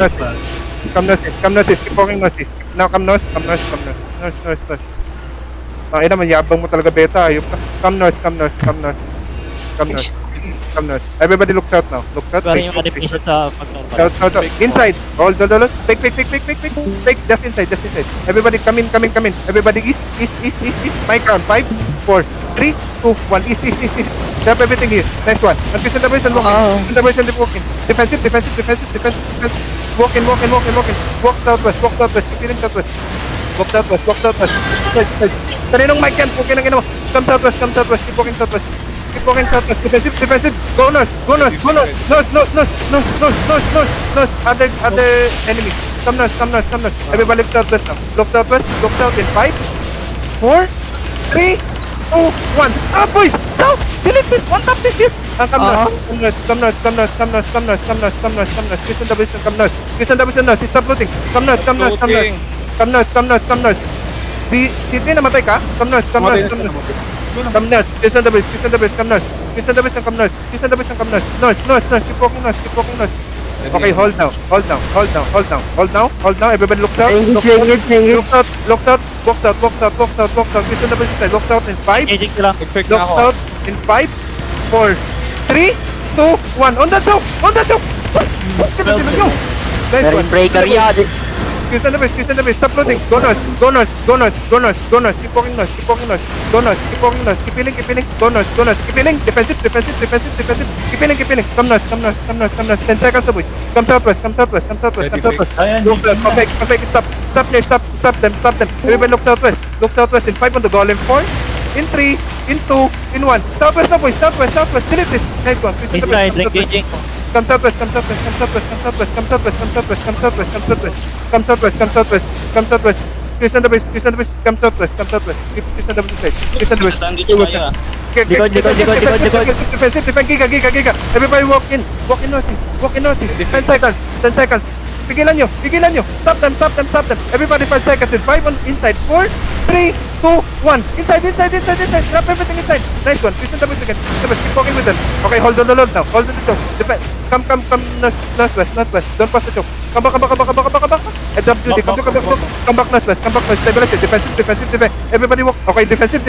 North. Come north. Keep walking north. Now come north. North. Ay naman, yabang mo talaga, beta. Ayop ka. Come north. Everybody look south now. Look south. Parang yung adaptation sa pag-normal. South. Inside. Hold. Fake. Just inside. Everybody come in. Everybody east. My crown. 5, 4, 3, 2, 1. East. Drop everything here. Next one. And the base and walking. Defensive. Walk in. Walk southwest. Keep feeling southwest. Walk southwest. Kaninong mic yan? Okay na ginawa. Come southwest. Keep walking southwest. Defensive. Go north. North. Other enemy. Come north. Everybody look southwest now. Look south in 5, 4, 3, 2, 1. Boys! South! Delete this! One tap this here! Come north. Christian Davidson north. Stop looting. Come north. Di City namatay ka? Come north. Christian Davidson, come north. North. Keep walking north. Okay, hold now. Everybody look south. Look south. Walk south. Christian Davidson side. Walk south in 5. Engaging sila. Look south in 5, 4, 3, 2, 1. On that south. Nice one. Breaker yan. Christian Davis, stop loading. Go north. Keep walking north. Go north. Keep healing. Go north. Keep healing. Defensive. Keep healing. Come north. 10 seconds to push. Come southwest. Perfect. Stop them. Everybody look southwest. In 5 on the goal. In 4, in 3, in 2, in 1. Southwest. Delete this. Nice one. Christian Davis, Engaging. Come southwest. Christian Davis, come southwest. Keep Christian Davis side. Christian Davis. Likod. Defend, Giga. Everybody walk in north. 10 seconds. Pigilan nyo. Stop them. Everybody 5 seconds. In 5 on inside. 4, 3, 2, 1. Inside. Drop everything inside. Nice one. Christian Davis again. Keep walking with them. Okay, hold on the load now. Hold on the choke. Defend. Come northwest. Don't pass the choke. Come back. Heads up duty. Come back northwest. Stabilize it. Defensive. Everybody walk. Okay, defensive.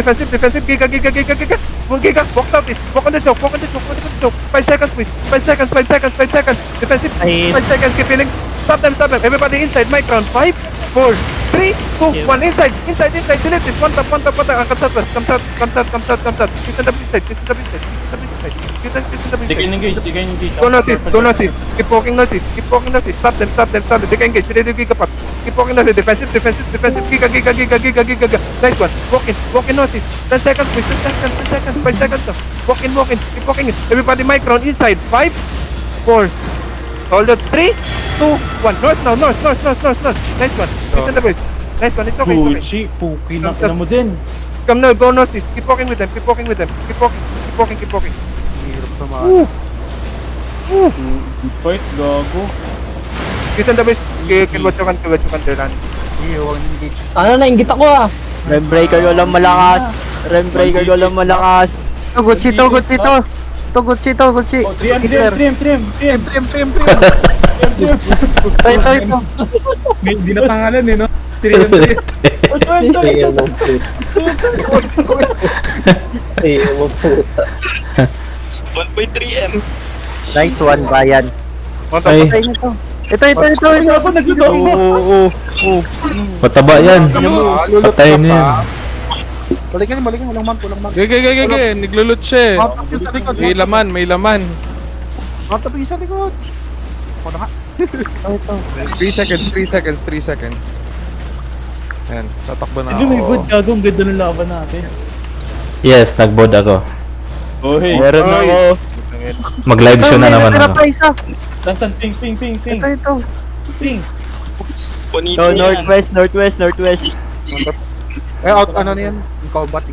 Giga. Walk southeast. Walk on the choke. 5 seconds, please. 5 seconds. Defensive. 5 seconds. Keep healing. Stop them. Everybody inside. My crown. 5, 4, 3, 2, 1. Inside. Delete this. One tap. Come south. Christian Davis side. They can engage. Go northeast. Keep walking northeast. Stop them. They can engage. Ready to giga pop. Keep walking northeast. Defensive. Giga. Nice one. Walking northeast. 10 seconds, please. 5 seconds. Keep walking. Everybody mic round inside. 5, 4. Hold on. 3, 2, 1. North. Nice one. Christian Davis. Nice one. It's okay. Puchi, puki na mo din. Come now. Go northeast. Keep walking with them. Keep walking. Hirap sa mga. Fight, gago. Christian Davis. Can watch you can run. Ano, nainggit ako ah. Rem breaker walang malakas. Gucci. Oh, 3M. Ito. Hindi na pangalan eh, no? 3M. 1.3M. Nice one, Brian. Ay. Ito. Oo. Mataba yan. Patayin niya yan. Balikan, walang man. Gege, naglulut siya eh. Matap yung sa likod. May laman. Matap yung sa likod. Ako na nga. Ito. 3 seconds. Ayan, tatakbo na Hindi, may ako. good gago. Ang ganda ng laban natin. Yes, nag-board ako. Oh, hey. Meron ako. Mag-live show na naman Tira ako. pa isa. Tansan, ping. Ito. Ping. Bonito So, yan. northwest. Out, ano na yan? In combat.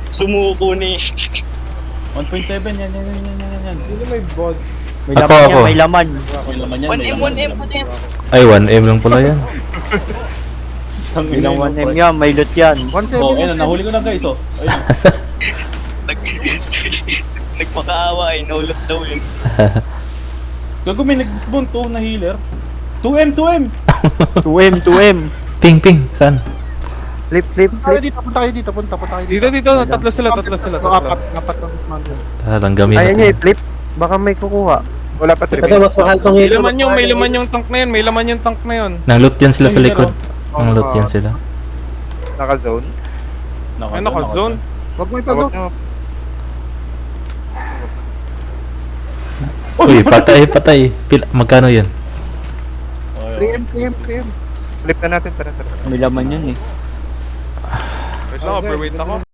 Sumuko ni. 1.7 yan. Ako. May laman. May laman yan. 1M. Ay, 1M lang pala yan. Ilang 1M yan, may loot yan. 1.7. Oh, ayun, nahuli ko na guys, oh. Ayun. Nagpakaawa eh. Naulot daw yun. Gago may nag-spawn 2 na healer. 2M, 2M! 2M. Ping, saan? Flip. Tayo dito, punta kayo dito, punta kayo Dito, dito, tatlo sila. Apat ang mando. Talang gamit. Kaya niya i-flip. Baka may kukuha. Wala pa 3 Kasi mas mahal tong May hito. laman yung tank na yun, may laman yung tank na yun. Nang-loot yan sila sa likod. Nang-loot yan sila. Naka-zone. Ay, naka-zone. Wag mo ipagaw. Huwag nyo. Uy, patay. Magkano yan? 3M. Flip na natin, tara. May laman yun eh. Wait lang, overweight ako.